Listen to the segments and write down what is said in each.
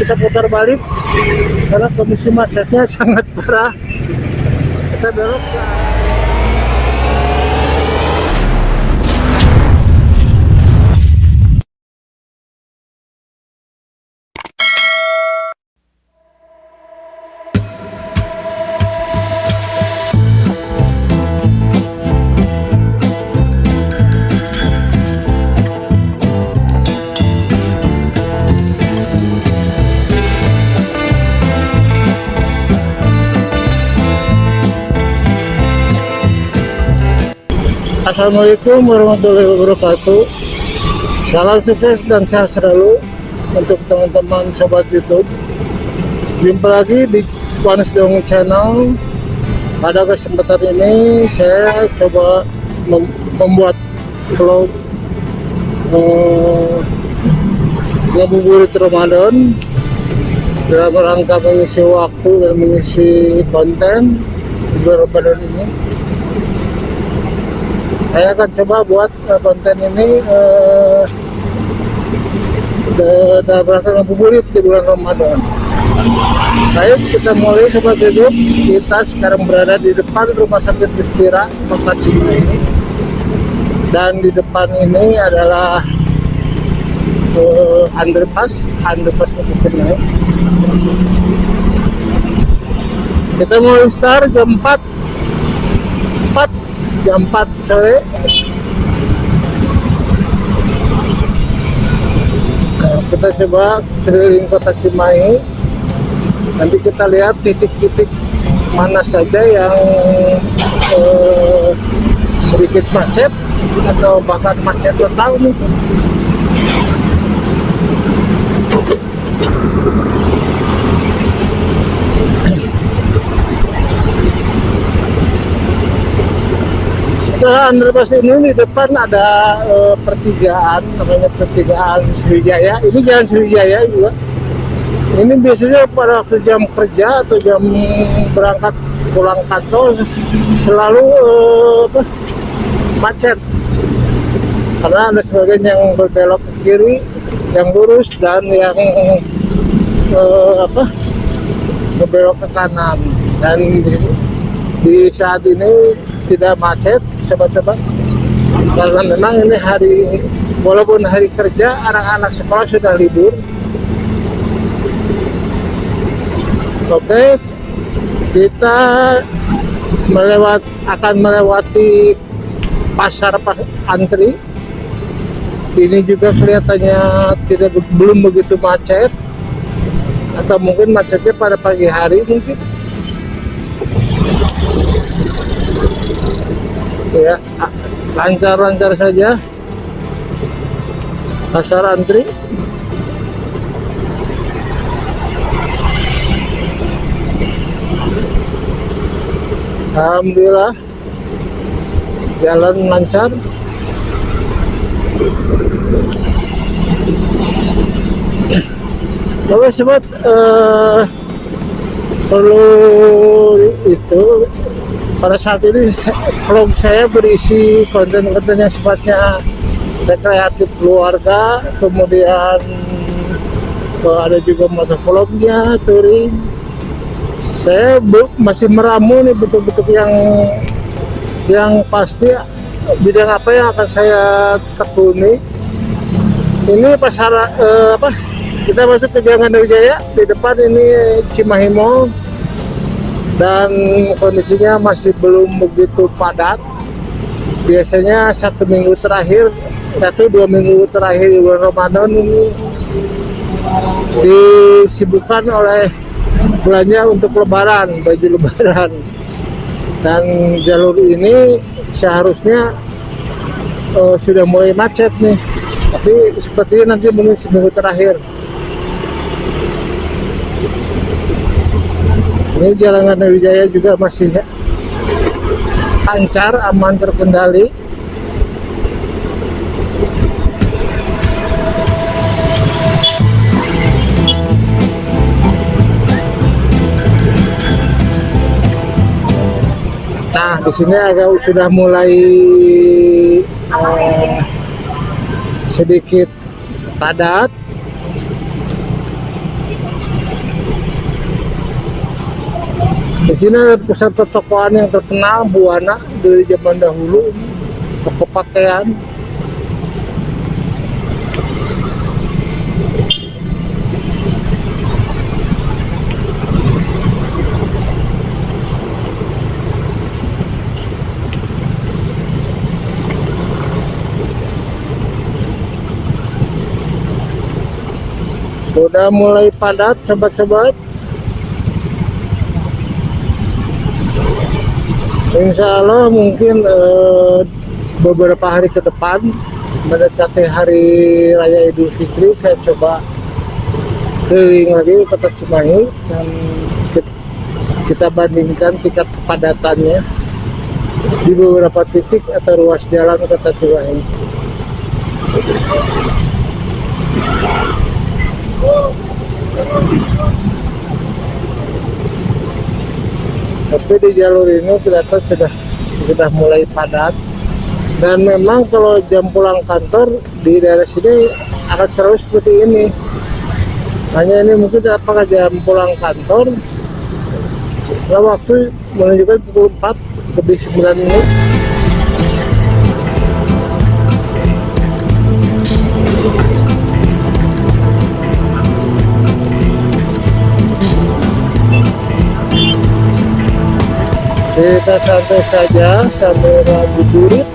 kita putar balik karena kondisi macetnya sangat parah. Kita belok ke Assalamualaikum warahmatullahi wabarakatuh. Salam sukses dan sehat selalu untuk teman-teman sobat YouTube. Jumpa lagi di Wanes Dongeng Channel. Pada kesempatan ini saya coba membuat vlog ngabuburit Ramadan dalam rangka mengisi waktu dan mengisi konten di bulan Ramadan ini. Saya akan coba buat konten ini dalam rangka ngabuburit di bulan Ramadan. Baik, kita mulai sobat YouTube. Kita sekarang berada di depan Rumah Sakit Bistira Kota Cimahi, dan di depan ini adalah underpass Kota Cimahi. Kita mulai start jam 4 sore. Nah, kita coba keliling Kota Cimahi. Nanti kita lihat titik-titik mana saja yang sedikit macet atau bahkan macet total mungkin. Setelah underpass ini di depan ada pertigaan, namanya pertigaan Sriwijaya. Ini jalan Sriwijaya juga. Ini biasanya pada waktu jam kerja atau jam berangkat pulang kantor selalu macet, karena ada sebagian yang berbelok ke kiri, yang lurus, dan yang berbelok ke kanan. Dan di saat ini tidak macet sobat-sobat, karena memang ini hari, walaupun hari kerja, anak-anak sekolah sudah libur. Oke, kita akan melewati pasar antri. Ini juga kelihatannya belum begitu macet, atau mungkin macetnya pada pagi hari mungkin. Ya, lancar-lancar saja pasar antri. Alhamdulillah jalan lancar. Oke sobat, perlu itu pada saat ini vlog saya berisi konten-konten yang sifatnya rekreatif keluarga, kemudian ada juga motovlognya, touring. Saya masih meramu nih bentuk-bentuk yang pasti bidang apa yang akan saya tekuni. Ini pasar kita masuk ke Jalan Wijaya. Di depan ini Cimahi Mall, dan kondisinya masih belum begitu padat. Biasanya 1 minggu terakhir, 1-2 minggu terakhir di bulan Ramadan ini disibukkan oleh belanja untuk lebaran, baju lebaran. Dan jalur ini seharusnya sudah mulai macet nih, tapi sepertinya nanti mungkin seminggu terakhir. Ini Jalan Wijaya juga masih lancar, aman, terkendali. Nah, di sini agak sudah mulai sedikit padat. sini ada pusat pertokoan yang terkenal Buana dari zaman dahulu, toko pakaian. Udah mulai padat sobat-sobat. Insya Allah mungkin beberapa hari ke depan mendekati hari raya Idul Fitri saya coba keliling lagi ke Kota Cimahi dan kita bandingkan tingkat kepadatannya di beberapa titik atau ruas jalan Kota Cimahi. Tapi di jalur ini kelihatan sudah mulai padat, dan memang kalau jam pulang kantor di daerah sini akan selalu seperti ini. Hanya ini mungkin apakah jam pulang kantor, nah, waktu menunjukkan pukul 4 lebih 9 menit. Kita santai saja sambil ngabuburit.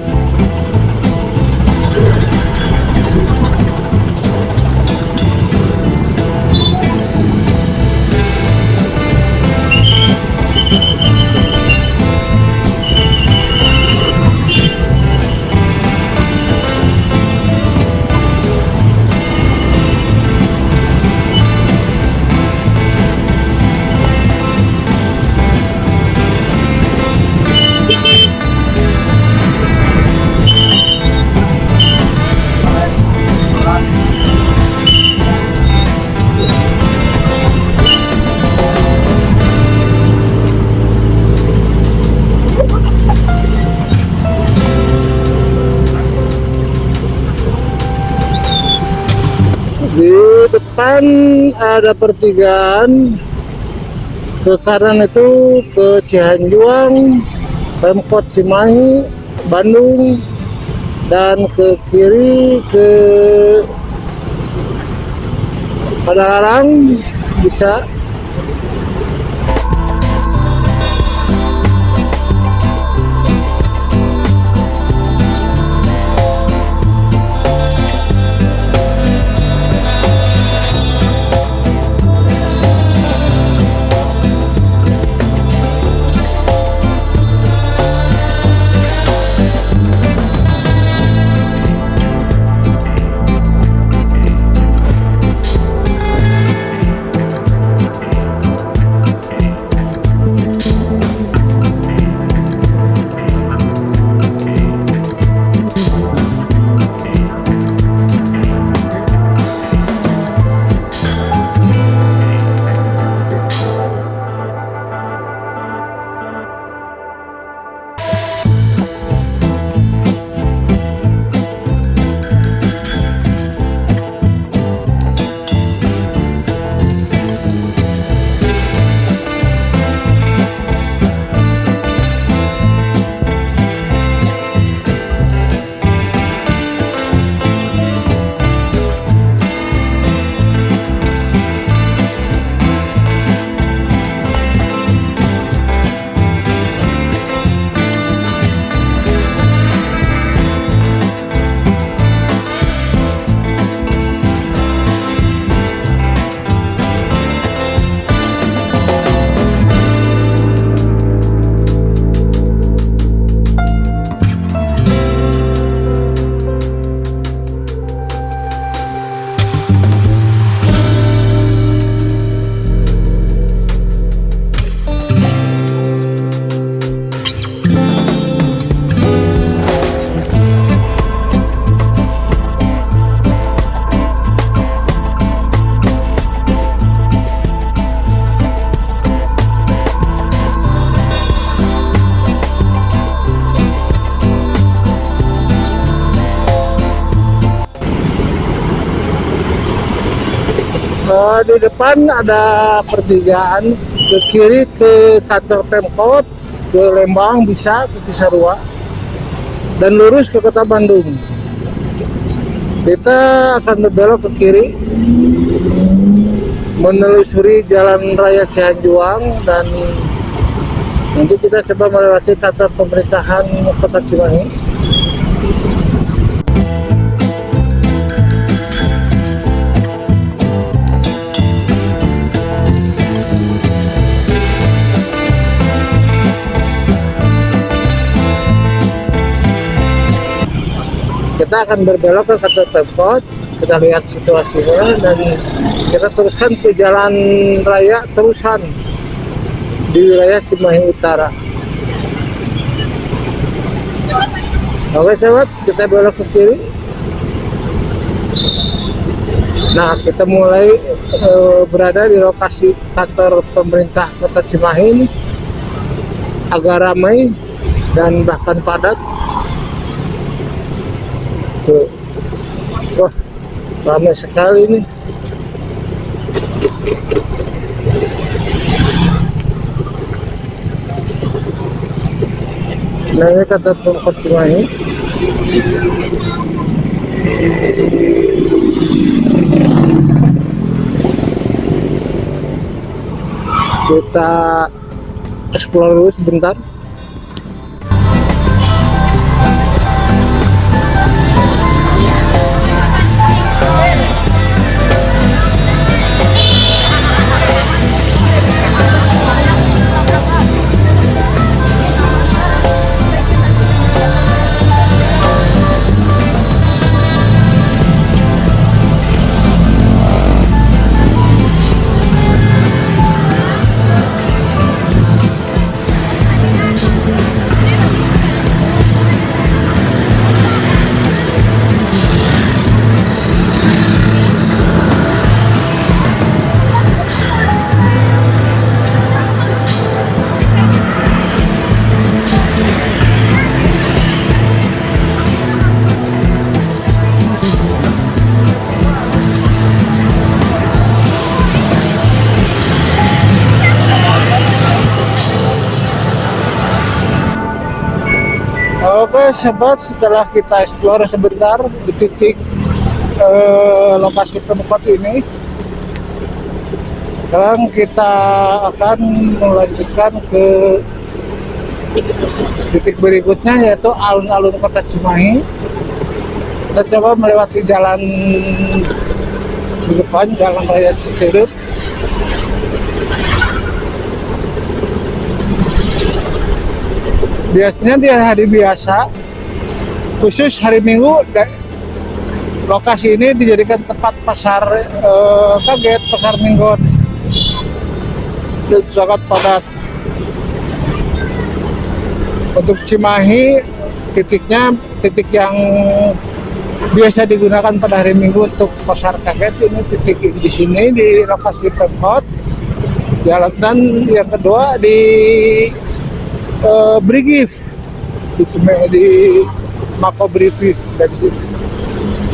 Di depan ada pertigaan, ke kanan itu ke Cihanjuang, Pemkot Cimahi, Bandung, dan ke kiri ke Padalarang bisa. di depan ada pertigaan, ke kiri ke kantor Pemkot, ke Lembang bisa ke Cisarua, dan lurus ke kota Bandung. Kita akan berbelok ke kiri menelusuri Jalan Raya Cianjuang, dan nanti kita coba melewati kantor pemerintahan Kota Cimahi. Kita akan berbelok ke kantor Pemkot, kita lihat situasinya, dan kita teruskan ke jalan raya terusan di wilayah Cimahi Utara. Oke sahabat, kita belok ke kiri. Nah, kita mulai berada di lokasi kantor pemerintah Kota Cimahi ini. Agak ramai dan bahkan padat. Tuh. Wah, ramai sekali nih. Nah, ini kantor Pemkot Cimahi. Kita explore dulu sebentar. Oke sahabat, setelah kita explore sebentar di titik lokasi Pemkot ini, sekarang kita akan melanjutkan ke titik berikutnya, yaitu alun-alun Kota Cimahi. Kita coba melewati jalan di depan, Jalan Raya Citeureup. Biasanya di hari biasa, khusus hari Minggu, lokasi ini dijadikan tempat pasar kaget, pasar Minggon. Sangat padat. Untuk Cimahi, titiknya titik yang biasa digunakan pada hari Minggu untuk pasar kaget, ini titik di sini di lokasi Pemkot. Jalan, dan yang kedua di Brigif di Mako Brigif,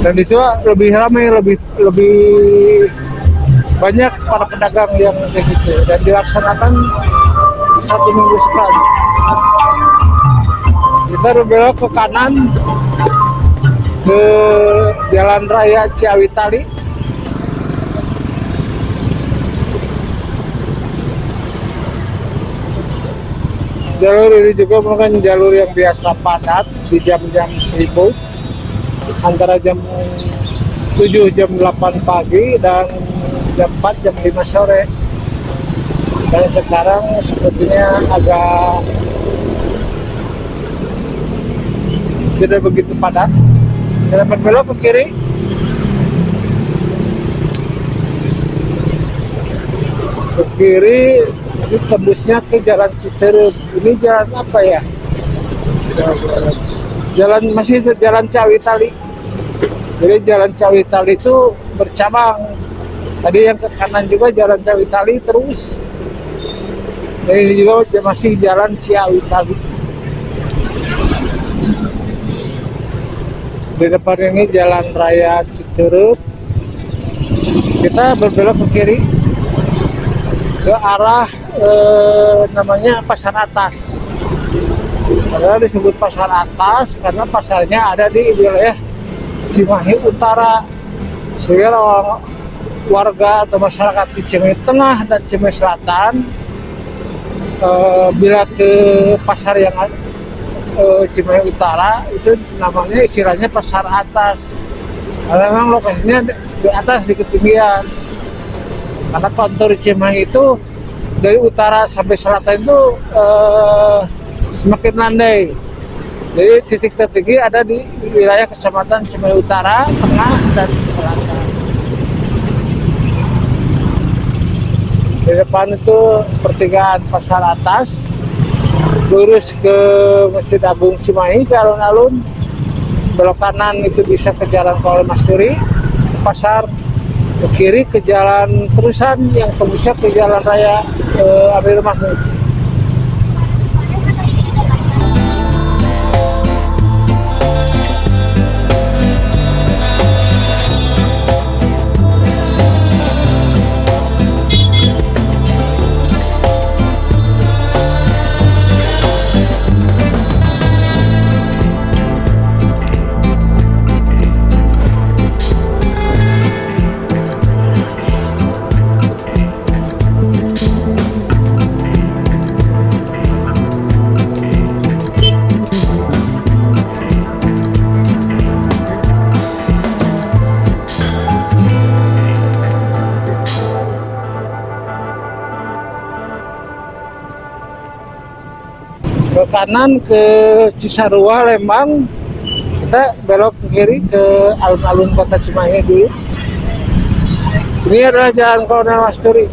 dan di situ lebih ramai, lebih banyak para pedagang yang di situ, dan dilaksanakan 1 minggu sekali. Kita berbelok ke kanan ke Jalan Raya Ciawi Tali. Jalur ini juga merupakan jalur yang biasa padat di jam-jam sibuk, antara jam 7, jam 8 pagi, dan jam 4, jam 5 sore. Dan sekarang sepertinya agak tidak begitu padat. Kita berbelok ke kiri. Ke kiri, ini tembusnya ke Jalan Citeureup. Ini jalan apa ya? Masih Jalan Ciawi Tali. Jadi Jalan Ciawi Tali itu bercabang. Tadi yang ke kanan juga Jalan Ciawi Tali terus. Dan ini juga masih Jalan Ciawi Tali. Di depan ini Jalan Raya Citeureup. kita berbelok ke kiri ke arah namanya Pasar Atas. Padahal disebut Pasar Atas karena pasarnya ada di wilayah Cimahi Utara, sehingga warga atau masyarakat di Cimahi Tengah dan Cimahi Selatan bila ke pasar yang Cimahi Utara itu namanya istilahnya Pasar Atas, karena memang lokasinya di atas di ketinggian. Karena kontur Cimahi itu dari utara sampai selatan itu semakin landai. Jadi titik tertinggi ada di wilayah Kecamatan Cimahi Utara, Tengah, dan Selatan. Di depan itu pertigaan Pasar Atas, lurus ke Masjid Agung Cimahi ke alun-alun, belok kanan itu bisa ke Jalan Kolonel Masturi, pasar, ke kiri ke jalan terusan yang tembusnya ke Jalan Raya Amirul Mahmud. Ke kanan ke Cisarua Lembang, kita belok ke kiri ke alun-alun kota Cimahi dulu. Ini adalah Jalan Kolonel Masturi.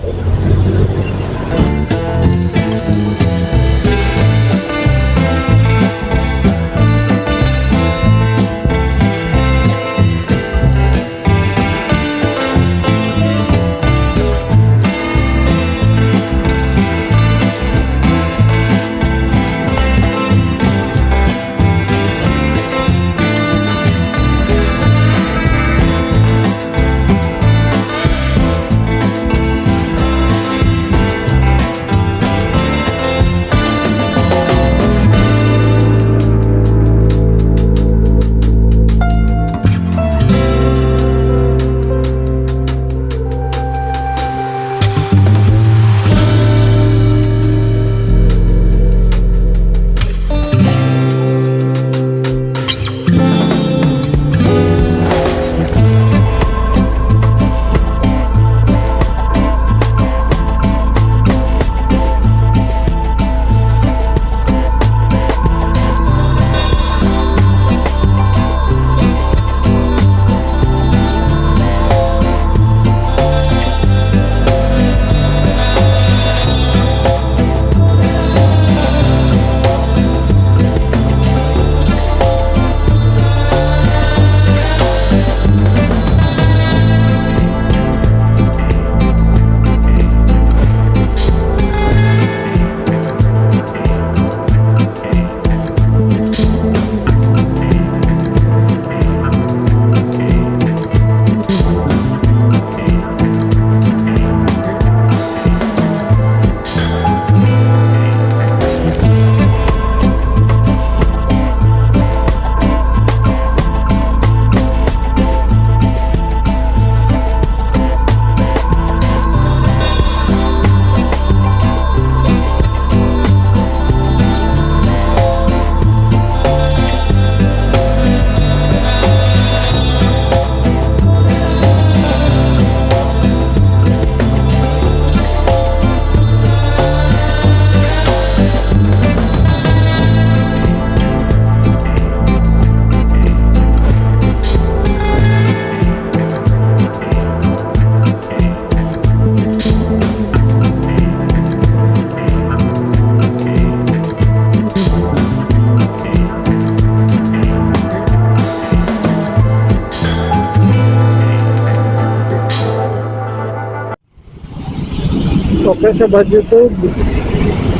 Oke sobat YouTube,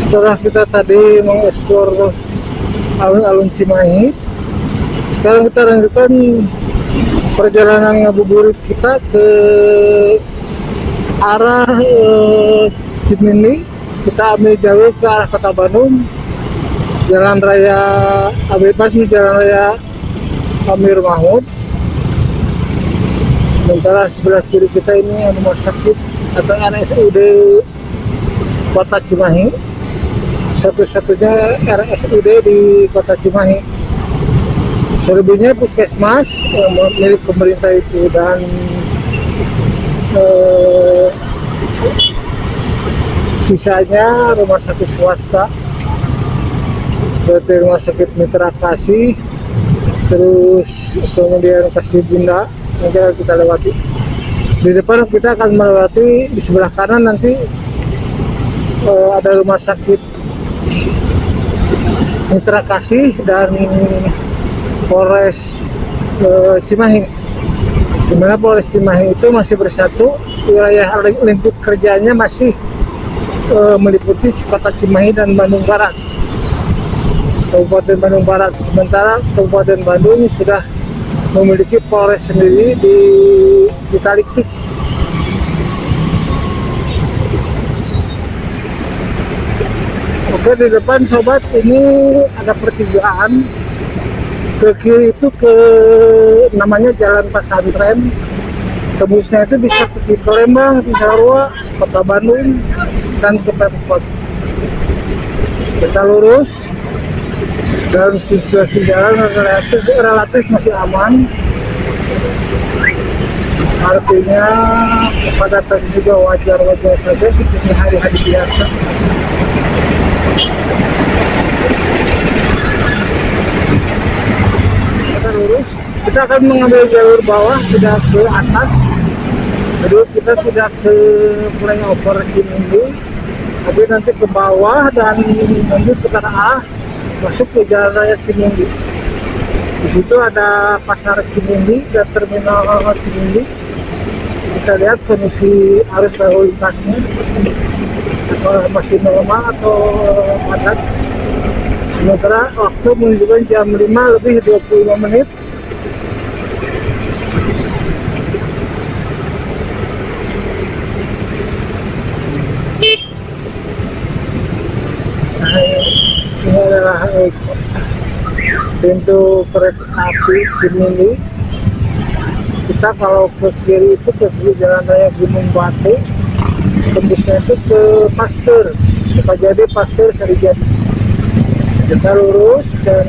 setelah kita tadi mengeksplor alun-alun Cimahi, sekarang kita lanjutkan perjalanan ngabuburit kita ke arah Cimindi, kita ambil jalur ke arah Kota Bandung, Jalan Raya masih Jalan Raya Amir Mahmud. Sementara sebelah kiri kita ini rumah sakit atau RSUD Kota Cimahi, satu-satunya RSUD di Kota Cimahi. Selebihnya puskesmas milik pemerintah itu, dan sisanya rumah sakit swasta seperti rumah sakit Mitra Kasih, terus kemudian Kasih Bunda nanti akan kita lewati. Di depan kita akan melewati, di sebelah kanan nanti ada rumah sakit Mitra Kasih dan Polres Cimahi, di mana Polres Cimahi itu masih bersatu, wilayah lingkup kerjanya masih meliputi Kota Cimahi dan Bandung Barat, Kabupaten Bandung Barat. Sementara Kabupaten Bandung sudah memiliki Polres sendiri di Cikaliktik. Oke, di depan sobat ini ada pertigaan. Ke kiri itu namanya Jalan Pasantren. Tembusnya itu bisa ke Cikalembang, Cisarua, Kota Bandung, dan ke Pemkot. Kita lurus dan situasi jalan relatif masih aman. Artinya kepadatan juga wajar-wajar saja seperti hari-hari biasa. Lurus, kita akan mengambil jalur bawah, tidak ke atas. Jadi kita tidak ke flyover Cimindi, tapi nanti ke bawah dan lanjut ke arah masuk ke Jalan Raya Cimindi. Di situ ada pasar Cimindi dan terminal Cimindi. Kita lihat kondisi arus lalu lintasnya, masih normal atau padat. Sementara waktu menunjukkan jam 5 lebih 25 menit. Nah, ini adalah pintu kereta api Cimindi. Kita kalau ke kiri itu ke Jalan Raya Gunung Batu, tembusnya itu ke Pasteur, Sukajadi, Pasteur, Sarijadi. Kita lurus dan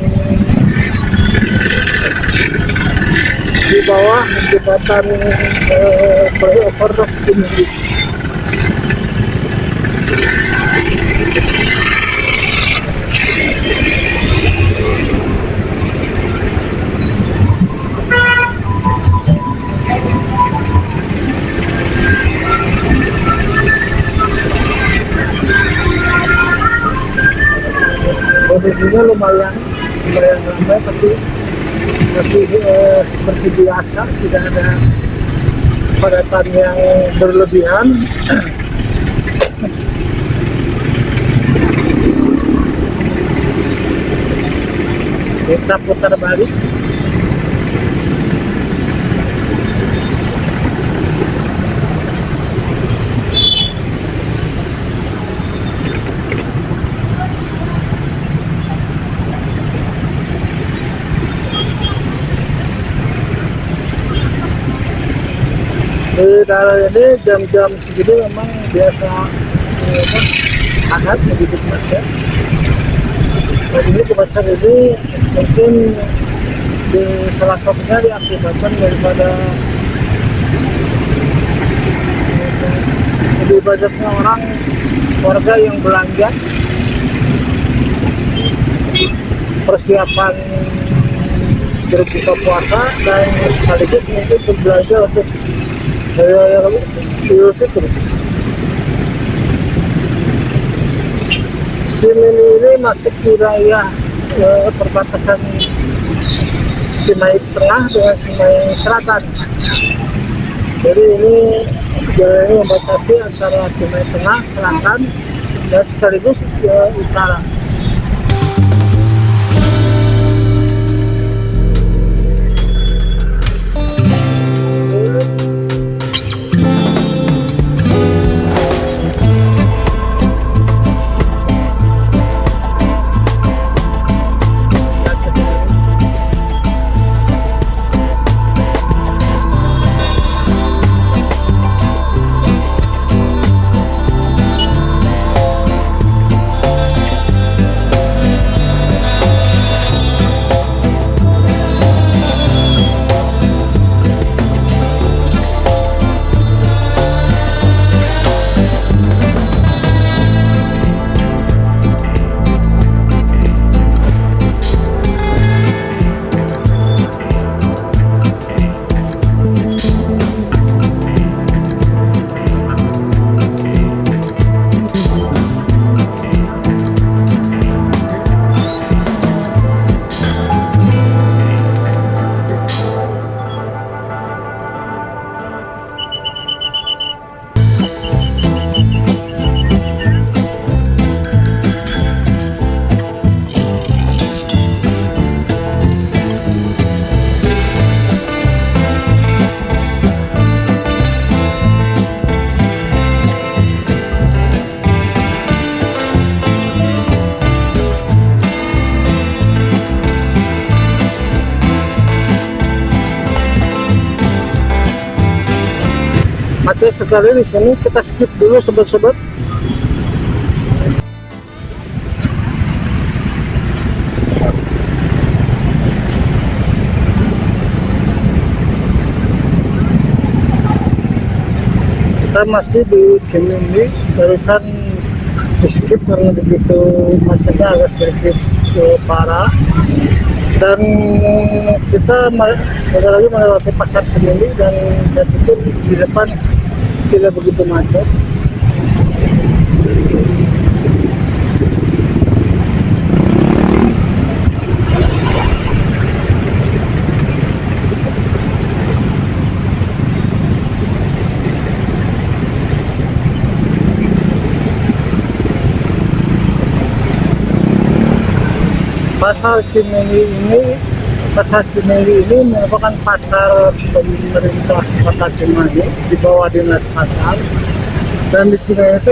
di bawah jembatan flyover Cimindi. Kondisinya lumayan ramai, tapi masih seperti biasa, tidak ada padatan yang berlebihan. Kita putar balik. Di daerah ini jam-jam segini memang biasa padat, sedikit macet. Dan ini kemacetan ini mungkin di salah satunya diakibatkan daripada lebih banyaknya warga yang belanja, persiapan berbuka puasa, dan sekaligus mungkin berbelanja untuk Idul Fitri. Cimindi ini masuk wilayah perbatasan Cimahi Tengah dengan Cimahi Selatan. Jadi ini jalan ini membatasi antara Cimahi Tengah, Selatan, dan sekaligus utara. macet sekali di sini. Kita skip dulu sobat-sobat. Kita masih di Cimindi, barusan di skip karena begitu macetnya, agak sedikit parah. Dan kita sebentar lagi melewati pasar Cimindi, dan saya pikir di depan tidak begitu macet. Pasar Cimindi ini merupakan pasar pemerintah Kota Cimahi di bawah Dinas Pasar. Dan di Cimahi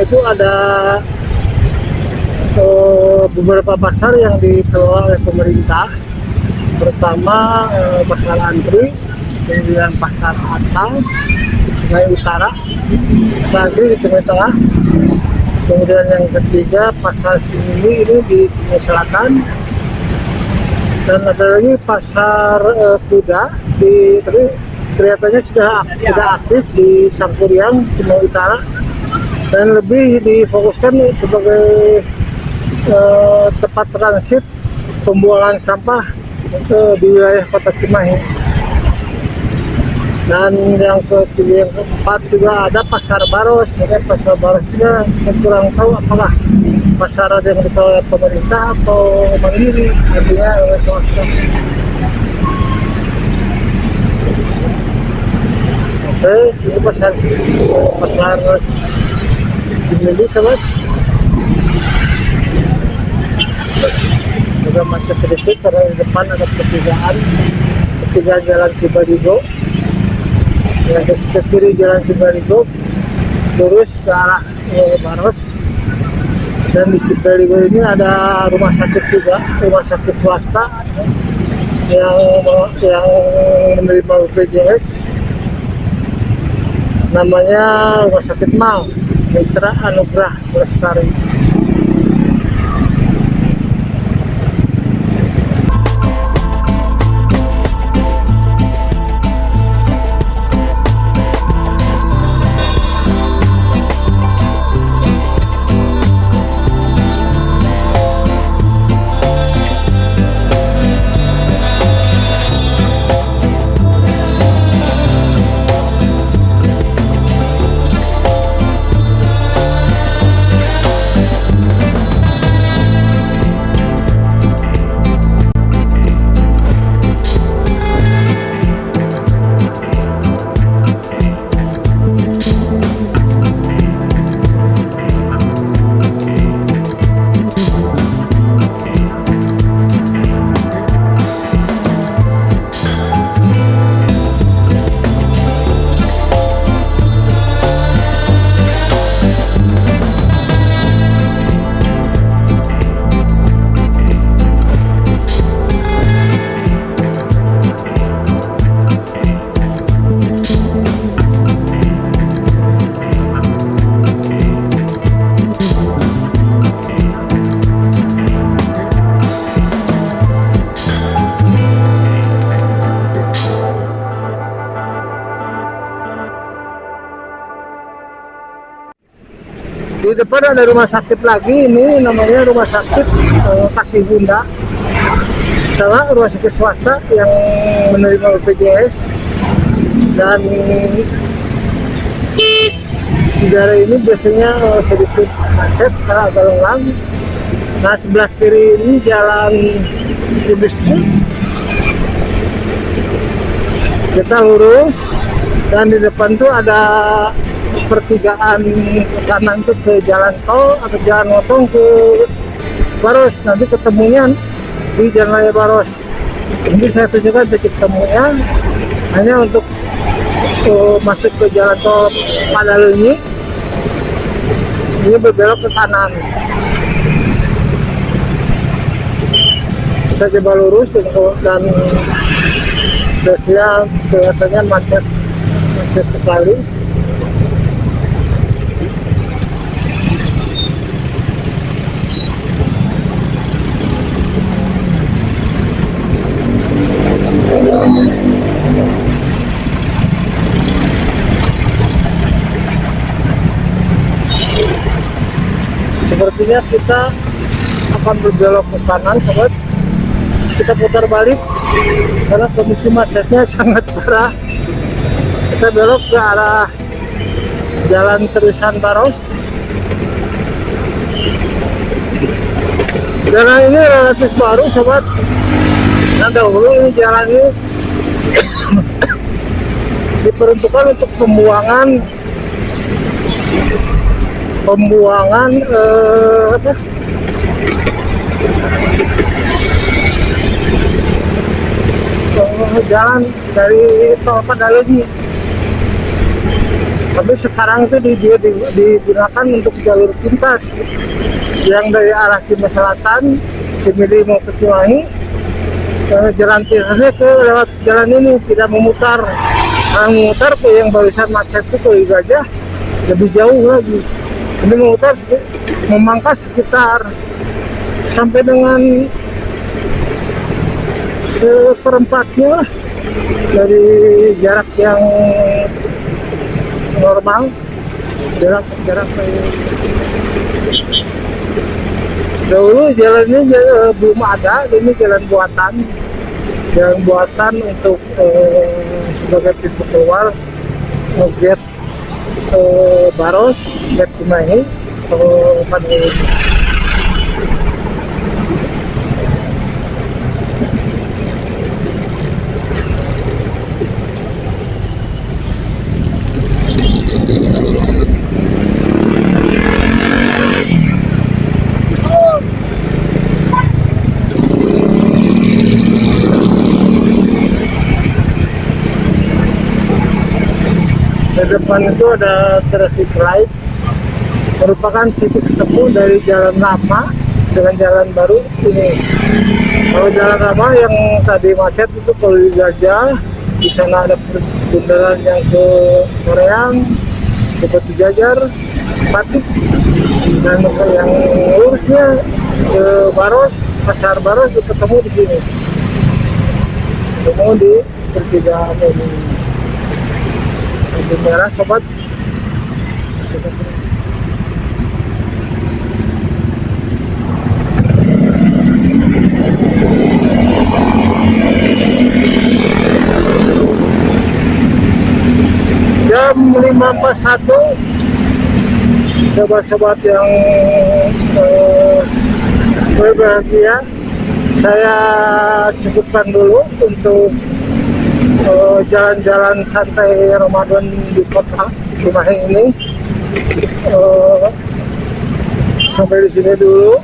itu ada beberapa pasar yang dikelola oleh pemerintah. Pertama Pasar Antri, kemudian Pasar Atas Cimahi Utara, Pasar Antri di Cimahi Tengah. Kemudian yang ketiga Pasar Cimindi ini di Cimahi Selatan, dan ada lagi Pasar Kuda tapi kelihatannya sudah tidak aktif di Sangkuriang Cimahi Utara, dan lebih difokuskan sebagai tempat transit pembuangan sampah di wilayah Kota Cimahi. Dan yang ketiga, yang keempat juga ada Pasar Baros. Ini Pasar Barosnya saya kurang tahu apakah pasar yang dikelola oleh pemerintah atau mandiri, artinya oleh swasta. Oke, ini pasar Cimindi, sobat. Juga macet sedikit karena di depan ada pertigaan Jalan Cibaligo. Yang ke kiri Jalan Cibaligo, lurus ke arah Baros. Dan di Cibaligo ini ada rumah sakit juga, rumah sakit swasta yang menerima BPJS. Namanya Rumah Sakit Mal Mitra Anugrah Lestari. Di depan ada rumah sakit lagi, ini namanya Rumah Sakit Kasih Bunda, sama rumah sakit swasta yang menerima BPJS. Dan di daerah ini biasanya sedikit macet, sekarang agak lengang. Nah, sebelah kiri ini Jalan Industri. Kita lurus, dan di depan tuh ada pertigaan ke kanan tuh ke jalan tol atau jalan motong ke Baros. Nanti ketemunya di Jalan Raya Baros. Ini saya tunjukkan titik temunya, hanya untuk masuk ke jalan tol Padalenyi. Ini berbelok ke kanan. Kita coba lurus, dan spesial kelihatannya macet macet sekali. Sepertinya kita akan berbelok ke kanan, sobat. Kita putar balik karena kondisi macetnya sangat parah. Kita belok ke arah Jalan Terusan Baros. Jalan ini relatif baru, sobat. Nah, dahulu ini jalan ini diperuntukkan untuk pembuangan jalan dari tol Padalarang. Tapi sekarang itu digunakan untuk jalur pintas yang dari arah Cimahi Selatan, Cimili mau ke Cimahi. Jalan pintasnya ke lewat jalan ini, tidak memutar. Kalau memutar ke yang barusan macet itu ke Gajah lebih jauh lagi. Ini memutar memangkas sekitar sampai dengan seperempatnya lah dari jarak yang normal. Jarak dahulu jalan ini belum ada, ini jalan buatan untuk sebagai pintu keluar gate Baros, gate Cimahi ke Padalarang. Di depan itu ada traffic light, merupakan titik ketemu dari jalan lama dengan jalan baru ini. Kalau jalan lama yang tadi macet itu kalau di Gajah, di sana ada bundaran yang ke Soreang, ke Batu Jajar, Patik, dan yang lurusnya ke Baros, Pasar Baros itu ketemu di sini. Ketemu di pertigaan ini. Lampu merah, sobat. Jam 5.41, sobat-sobat yang berbahagia, saya cukupkan dulu untuk jalan-jalan santai Ramadan di kota Cimahi ini. Sampai di sini dulu.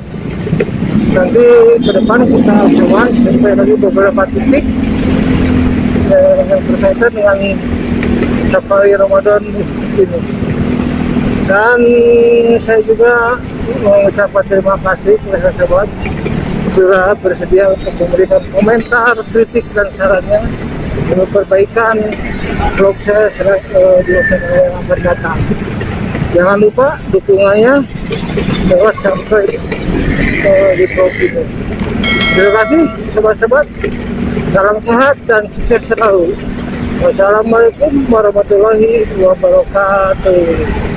Nanti ke depan kita coba sampai lagi beberapa titik yang berkaitan dengan safari Ramadan ini. Dan saya juga mengucapkan terima kasih kepada sahabat sudah bersedia untuk memberikan komentar, kritik dan sarannya untuk perbaikan vlog saya di masa yang akan datang. Jangan lupa dukungannya lewat subscribe di vlog ini. Terima kasih sobat-sobat. Salam sehat dan sukses selalu. Wassalamualaikum warahmatullahi wabarakatuh.